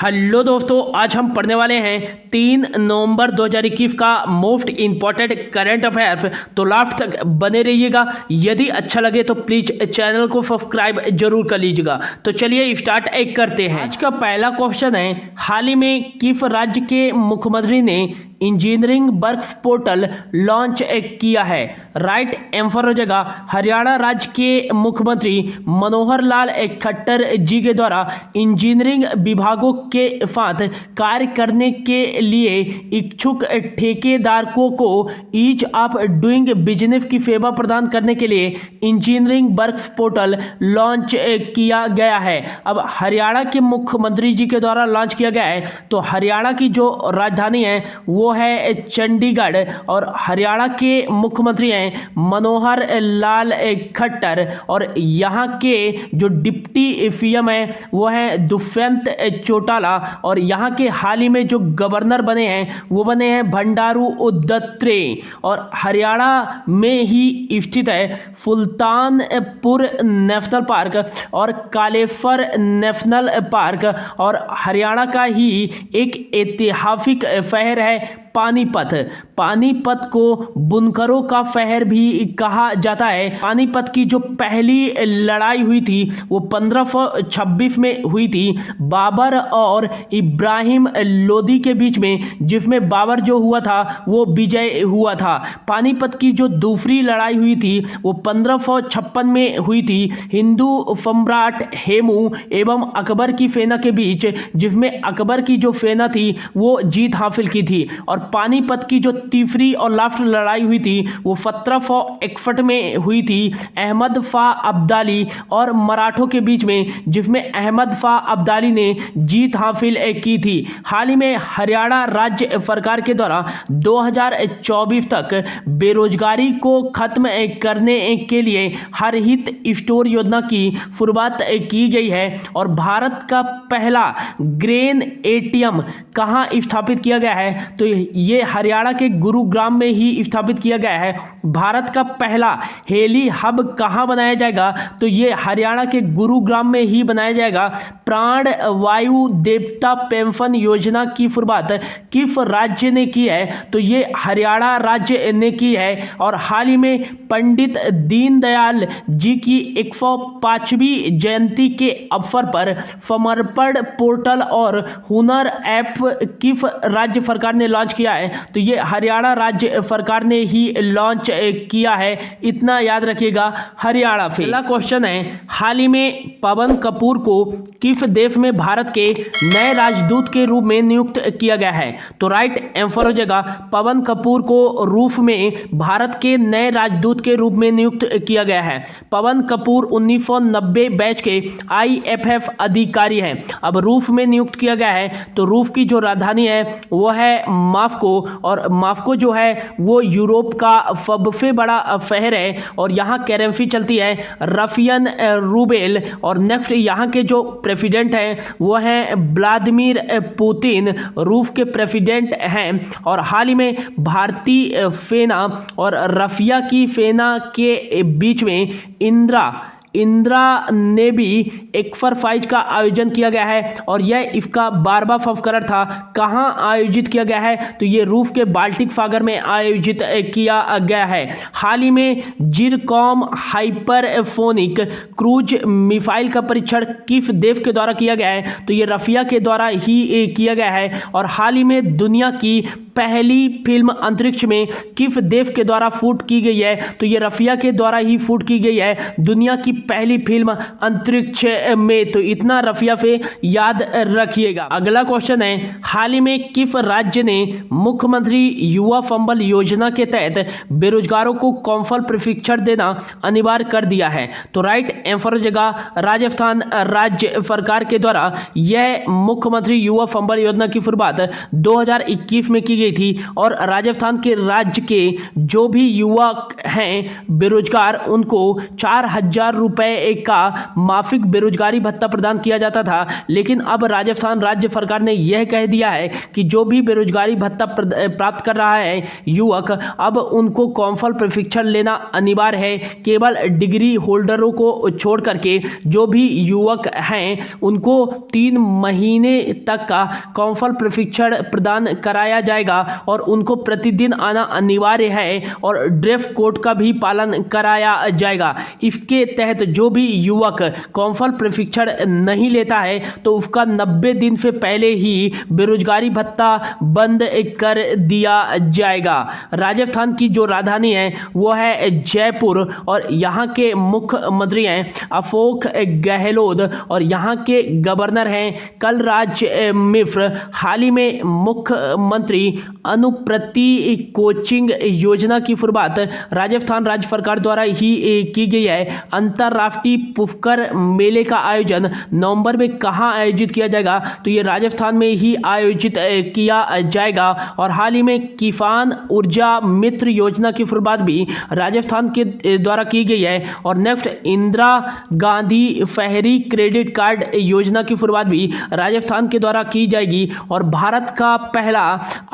Hello दोस्तों, आज हम पढ़ने वाले हैं 3 नवंबर 2021 का मोस्ट इंपॉर्टेंट करंट अफेयर्स। तो लास्ट तक बने रहिएगा। यदि अच्छा लगे तो प्लीज चैनल को सब्सक्राइब जरूर कर लीजिएगा। तो चलिए स्टार्ट करते हैं। आज का पहला क्वेश्चन है, हाल ही में किस राज्य के मुख्यमंत्री ने इंजीनियरिंग वर्क्स पोर्टल लॉन्च किया है? राइट आंसर हो जाएगा हरियाणा राज्य के मुख्यमंत्री मनोहर लाल खट्टर जी के द्वारा इंजीनियरिंग विभागों के साथ कार्य करने के लिए इच्छुक ठेकेदारों को ईज ऑफ डूइंग बिजनेस की सेवा प्रदान करने के लिए इंजीनियरिंग वर्क्स पोर्टल लॉन्च किया गया है। अब हरियाणा के मुख्यमंत्री जी के द्वारा लॉन्च किया गया है। तो हरियाणा की जो राजधानी है वो है चंडीगढ़ और हरियाणा के मुख्यमंत्री हैं मनोहर लाल खट्टर और यहाँ के जो डिप्टी सीएम है वो है दुष्यंत चौटाला और यहाँ के हाल ही में जो गवर्नर बने हैं वो बने हैं बंडारू दत्तात्रेय। और हरियाणा में ही स्थित है सुल्तानपुर नेशनल पार्क और कालेश्वर नेशनल पार्क और हरियाणा का ही एक ऐतिहासिक शहर है पानीपत। पानीपत को बुनकरों का शहर भी कहा जाता है। पानीपत की जो पहली लड़ाई हुई थी वो 1526 में हुई थी बाबर और इब्राहिम लोदी के बीच में, जिसमें बाबर जो हुआ था वो विजय हुआ था। पानीपत की जो दूसरी लड़ाई हुई थी वो 1556 में हुई थी हिंदू सम्राट हेमू एवं अकबर की सेना के बीच, जिसमें अकबर की जो सेना थी वो जीत हासिल की थी। और पानीपत की जो तीसरी और लास्ट लड़ाई हुई थी वो 1761 में हुई थी अहमद शाह अब्दाली और मराठों के बीच में, जिसमें अहमद शाह अब्दाली ने जीत हासिल की थी। हाल ही में हरियाणा राज्य सरकार के द्वारा 2024 तक बेरोजगारी को खत्म करने के लिए हर हित स्टोर योजना की शुरुआत की गई है। और भारत का पहला ग्रेन एटीएम कहाँ स्थापित किया गया है? तो ये हरियाणा के गुरुग्राम में ही स्थापित किया गया है। भारत का पहला हेली हब कहाँ बनाया जाएगा? तो ये हरियाणा के गुरुग्राम में ही बनाया जाएगा। प्राण वायु देवता पेंशन योजना की शुरुआत किस राज्य ने की है? तो ये हरियाणा राज्य ने की है। और हाल ही में पंडित दीनदयाल जी की 105वीं जयंती के अवसर पर समर्पण पोर्टल और हुनर ऐप किस राज्य सरकार ने लॉन्च किया है? तो ये हरियाणा राज्य सरकार ने ही लॉन्च किया है। इतना याद रखिएगा हरियाणा से। अगला क्वेश्चन है, हाल ही में पवन कपूर को किस देश में भारत के नए राजदूत के रूप में नियुक्त किया गया है? तो राइट आंसर हो जाएगा पवन कपूर को रूस में भारत के नए राजदूत के रूप में नियुक्त किया गया है। पवन कपूर 1990 बैच के IFF अधिकारी हैं। अब रूस में नियुक्त किया गया है। तो रूस की जो राजधानी है वो है मॉस्को और मॉस्को जो है वो यूरोप का सबसे बड़ा शहर है और यहाँ करेंसी चलती है रशियन रूबेल। और नेक्स्ट यहाँ के जो प्रेसिडेंट हैं वो हैं व्लादिमीर पुतिन, रूस के प्रेसिडेंट हैं। और हाल ही में भारतीय सेना और रशिया की सेना के बीच में इंदिरा नेवी एक्सरसाइज का आयोजन किया गया है और यह इसका 12वां संस्करण था। कहाँ आयोजित किया गया है? तो ये रूस के बाल्टिक सागर में आयोजित किया गया है। हाल ही में जिरकॉम हाइपरसोनिक क्रूज मिसाइल का परीक्षण किस देश के द्वारा किया गया है? तो ये रशिया के द्वारा ही किया गया है। और हाल ही में दुनिया की पहली फिल्म अंतरिक्ष में किस देश के द्वारा शूट की गई है? तो ये रशिया के द्वारा ही शूट की गई है दुनिया की पहली फिल्म अंतरिक्ष में। तो इतना रशिया से याद रखिएगा। अगला क्वेश्चन है, हाल ही में किस राज्य ने मुख्यमंत्री युवा संबल योजना के तहत बेरोजगारों को कौशल प्रशिक्षण देना अनिवार्य कर दिया है? तो राइट आंसर हो जाएगा राजस्थान राज्य सरकार के द्वारा यह मुख्यमंत्री युवा संबल योजना की शुरुआत 2021 में की गई थी। और राजस्थान के राज्य के जो भी युवा हैं बेरोजगार उनको 4000 रुपए का मासिक बेरोजगारी भत्ता प्रदान किया जाता था, लेकिन अब राजस्थान राज्य सरकार ने यह कह दिया है कि जो भी बेरोजगारी भत्ता प्राप्त कर रहा है युवक, अब उनको कौशल प्रशिक्षण लेना अनिवार्य है। केवल डिग्री होल्डरों को छोड़ करके जो भी युवक हैं उनको 3 महीने तक का कौशल प्रशिक्षण प्रदान कराया जाएगा और उनको प्रतिदिन आना अनिवार्य है और ड्रेस कोड का भी पालन कराया जाएगा। इसके तहत जो भी युवक कौशल प्रशिक्षण नहीं लेता है तो उसका 90 दिन से पहले ही बेरोजगारी भत्ता बंद कर दिया जाएगा। राजस्थान की जो राजधानी है वो है जयपुर और यहाँ के मुख्यमंत्री हैं अशोक गहलोत और यहाँ के गवर्नर हैं कलराज मिश्र। हाल ही में मुख्यमंत्री अनुप्रति कोचिंग योजना की शुरुआत राजस्थान राज्य सरकार द्वारा ही की गई है। अंतर्राष्ट्रीय पुष्कर मेले का आयोजन नवंबर में कहाँ आयोजित किया जाएगा, तो ये राजस्थान में ही आयोजित किया जाएगा। और हाल ही में किसान ऊर्जा मित्र योजना की शुरुआत भी राजस्थान के द्वारा की गई है और नेक्स्ट इंदिरा गांधी शहरी क्रेडिट कार्ड योजना की शुरुआत भी राजस्थान के द्वारा की जाएगी। और भारत का पहला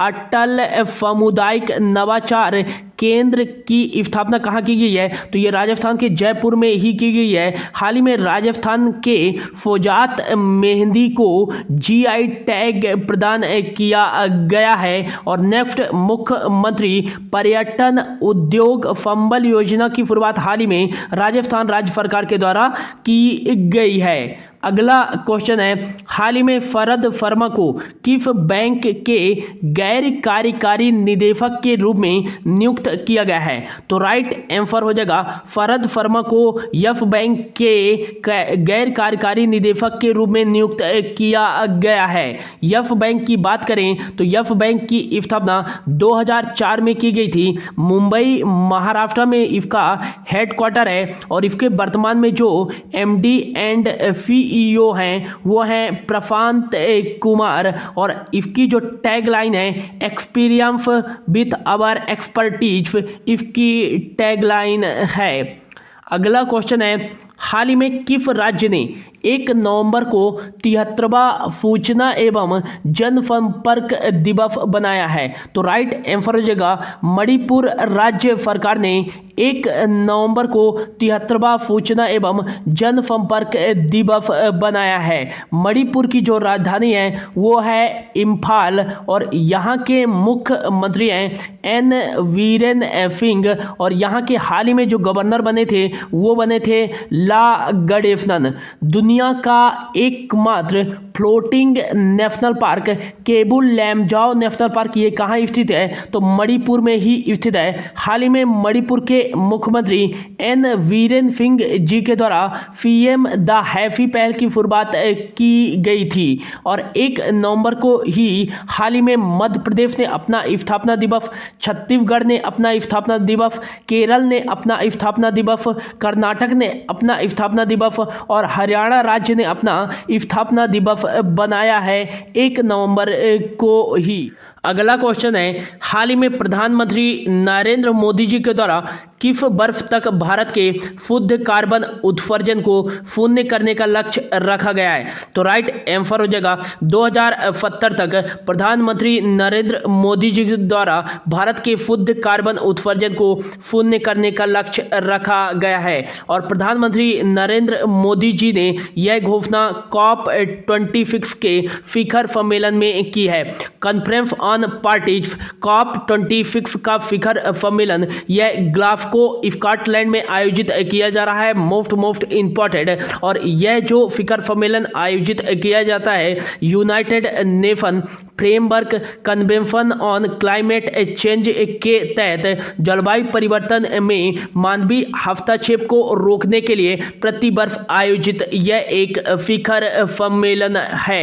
अटल सामुदायिक नवाचार केंद्र की स्थापना कहाँ की गई है, तो ये राजस्थान के जयपुर में ही की गई है। हाल ही में राजस्थान के फौजात मेहंदी को जीआई टैग प्रदान किया गया है। और नेक्स्ट मुख्यमंत्री पर्यटन उद्योग संबल योजना की शुरुआत हाल ही में राजस्थान राज्य सरकार के द्वारा की गई है। अगला क्वेश्चन है, हाल ही में फरद वर्मा को किस बैंक के गैर कार्यकारी निदेशक के रूप में नियुक्त किया गया है, तो राइट आंसर हो जाएगा फरद वर्मा को यस बैंक के गैर कार्यकारी निदेशक के रूप में नियुक्त किया गया है। यस बैंक की बात करें तो यस बैंक की स्थापना 2004 में की गई थी। मुंबई महाराष्ट्र में इसका हेडक्वार्टर है और इसके वर्तमान में जो एमडी एंड सीईओ हैं वो हैं प्रशांत कुमार और इसकी जो टैगलाइन है एक्सपीरियंस विथ आवर एक्सपर्टीज, इसकी टैगलाइन है। अगला क्वेश्चन है, हाल ही में किस राज्य ने 1 नवंबर को 73वां सूचना एवं जनसंपर्क दिवस बनाया है, तो राइट आंसर हो जाएगा मणिपुर राज्य सरकार ने 1 नवंबर को 73वां सूचना एवं जनसंपर्क दिवस बनाया है। मणिपुर की जो राजधानी है वो है इम्फाल और यहाँ के मुख्यमंत्री हैं एन वीरेन सिंह और यहाँ के हाल ही में जो गवर्नर बने थे वो बने थे ला गडेफनन। दुनिया का एकमात्र floating national park Keibul Lamjao national park ये कहाँ स्थित है, तो मणिपुर में ही स्थित है। हाल ही में मणिपुर के मुख्यमंत्री एन वीरेन सिंह जी के द्वारा पीएम द हैप्पी पहल की शुरुआत की गई थी और 1 नवंबर को ही हाल ही में मध्य प्रदेश ने अपना स्थापना दिवस, छत्तीसगढ़ ने अपना स्थापना दिवस, केरल ने अपना स्थापना दिवस, कर्नाटक ने अपना स्थापना दिवस और हरियाणा राज्य ने अपना स्थापना दिवस बनाया है 1 नवंबर को ही। अगला क्वेश्चन है, हाल ही में प्रधानमंत्री नरेंद्र मोदी जी के द्वारा किस वर्ष तक भारत के शुद्ध कार्बन उत्सर्जन को शून्य करने का लक्ष्य रखा गया है, तो राइट आंसर हो जाएगा 2070 तक प्रधानमंत्री नरेंद्र मोदी जी के द्वारा भारत के शुद्ध कार्बन उत्सर्जन को शून्य करने का लक्ष्य रखा गया है। और प्रधानमंत्री नरेंद्र मोदी जी ने यह घोषणा COP26 के शिखर सम्मेलन में की है। कॉन्फ्रेंस ऑन पार्टीज COP26 का शिखर सम्मेलन यह ग्लासगो स्कॉटलैंड में आयोजित किया जा रहा है, मोस्ट इंपॉर्टेंट। और यह जो शिखर सम्मेलन आयोजित किया जाता है United nation framework convention on climate change के तहत जलवायु परिवर्तन में मानवीय हस्तक्षेप को रोकने के लिए प्रति वर्ष आयोजित यह एक शिखर सम्मेलन है।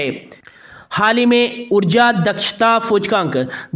हाल ही में ऊर्जा दक्षता सूचकांक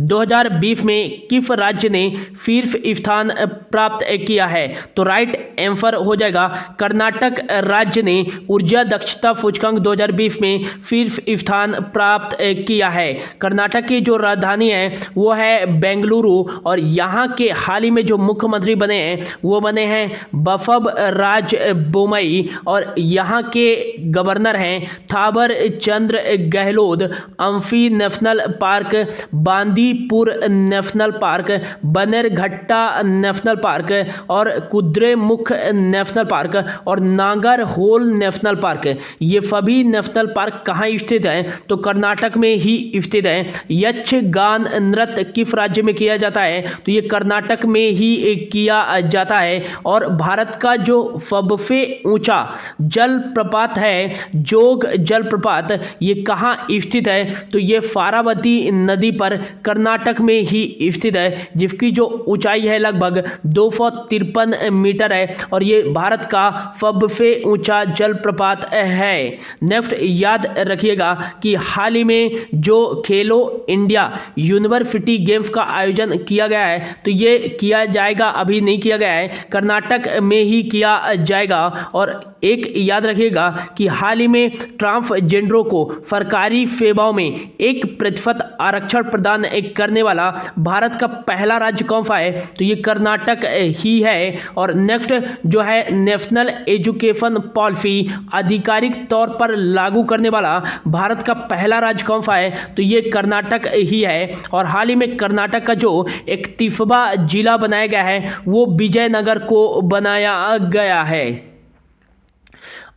2020 में किस राज्य ने शीर्ष स्थान प्राप्त किया है? तो राइट आंसर हो जाएगा कर्नाटक राज्य ने ऊर्जा दक्षता सूचकांक 2020 में शीर्ष स्थान प्राप्त किया है। कर्नाटक की जो राजधानी है वो है बेंगलुरु और यहाँ के हाल ही में जो मुख्यमंत्री बने हैं वो बने हैं बसवराज बोम्मई और यहाँ के गवर्नर हैं Thawar Chandra Gehlot. Anshi national park, Bandipur national park, Bannerghatta national park और कुद्रेमुख नेशनल पार्क और नागरहोल नेशनल पार्क, ये सभी नेशनल पार्क कहाँ स्थित हैं? तो कर्नाटक में ही स्थित है। यक्षगान नृत्य किस राज्य में किया जाता है? तो ये कर्नाटक में ही किया जाता है। और भारत का जो सबसे ऊंचा जलप्रपात है जोग जलप्रपात, ये कहाँ स्थित है? तो ये फारावती नदी पर कर्नाटक में ही स्थित है, जिसकी जो ऊंचाई है लगभग 253 मीटर है और ये भारत का सबसे ऊंचा जलप्रपात है। नेक्स्ट याद रखिएगा कि हाल ही में जो खेलो इंडिया यूनिवर्सिटी गेम्स का आयोजन किया गया है तो ये किया जाएगा, अभी नहीं किया गया है, कर्नाटक में ही किया जाएगा। और एक याद रखिएगा कि हाल ही में ट्रांसजेंडरों को सरकारी सेवाओं में 1% आरक्षण प्रदान करने वाला भारत का पहला राज्य कौन सा है? तो ये कर्नाटक ही है। और नेक्स्ट जो है नेशनल एजुकेशन पॉलिसी आधिकारिक तौर पर लागू करने वाला भारत का पहला राज्य कौन सा है? तो ये कर्नाटक ही है। और हाल ही में कर्नाटक का जो 31वां जिला बनाया गया है वो विजयनगर को बनाया गया है।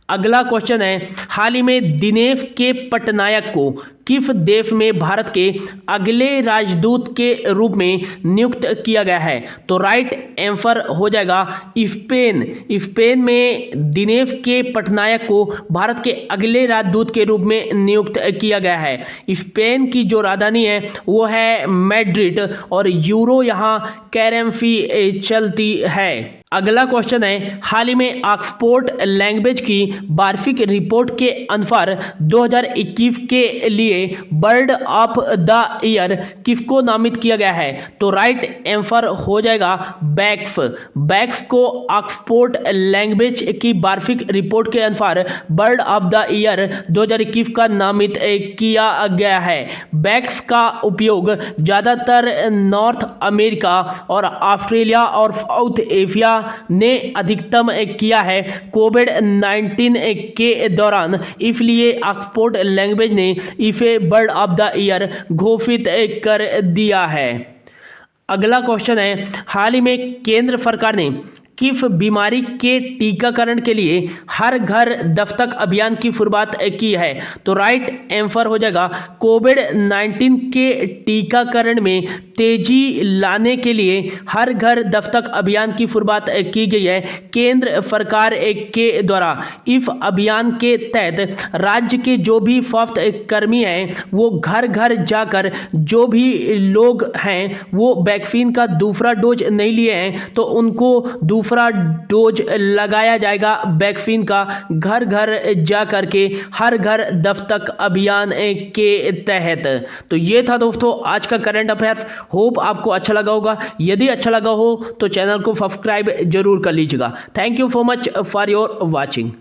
अगला क्वेश्चन है, हाल ही में दिनेश के पटनायक को किस देश में भारत के अगले राजदूत के रूप में नियुक्त किया गया है? तो राइट आंसर हो जाएगा स्पेन। स्पेन में दिनेश के पटनायक को भारत के अगले राजदूत के रूप में नियुक्त किया गया है। स्पेन की जो राजधानी है वो है मैड्रिड और यूरो यहाँ करेंसी चलती है। अगला क्वेश्चन है, हाल ही में ऑक्सफोर्ड लैंग्वेज की वार्षिक रिपोर्ट के अनुसार 2021 के लिए बर्ड ऑफ द ईयर किसको नामित किया गया है? तो राइट आंसर हो जाएगा बैक्स। बैक्स को ऑक्सफोर्ड लैंग्वेज की वार्षिक रिपोर्ट के अनुसार बर्ड ऑफ द ईयर 2021 का नामित किया गया है। बैक्स का उपयोग ज़्यादातर नॉर्थ अमेरिका और ऑस्ट्रेलिया और साउथ एशिया ने अधिकतम किया है कोविड-19 के दौरान, इसलिए ऑक्सफोर्ड लैंग्वेज ने इसे बर्ड ऑफ द ईयर घोषित कर दिया है। अगला क्वेश्चन है, हाल ही में केंद्र सरकार ने किस बीमारी के टीकाकरण के लिए हर घर दस्तक अभियान की शुरुआत की है? तो राइट आंसर हो जाएगा कोविड-19 के टीकाकरण में तेजी लाने के लिए हर घर दस्तक अभियान की शुरुआत की गई है केंद्र सरकार के द्वारा। इस अभियान के तहत राज्य के जो भी स्वास्थ्य कर्मी हैं वो घर घर जाकर जो भी लोग हैं वो वैक्सीन का दूसरा डोज नहीं लिए हैं तो उनको दूसरा डोज लगाया जाएगा वैक्सीन का, घर घर जा करके हर घर दस्तक अभियान के तहत। तो ये था दोस्तों आज का करंट अफेयर्स। होप आपको अच्छा लगा होगा। यदि अच्छा लगा हो तो चैनल को सब्सक्राइब जरूर कर लीजिएगा। Thank you so much for your watching.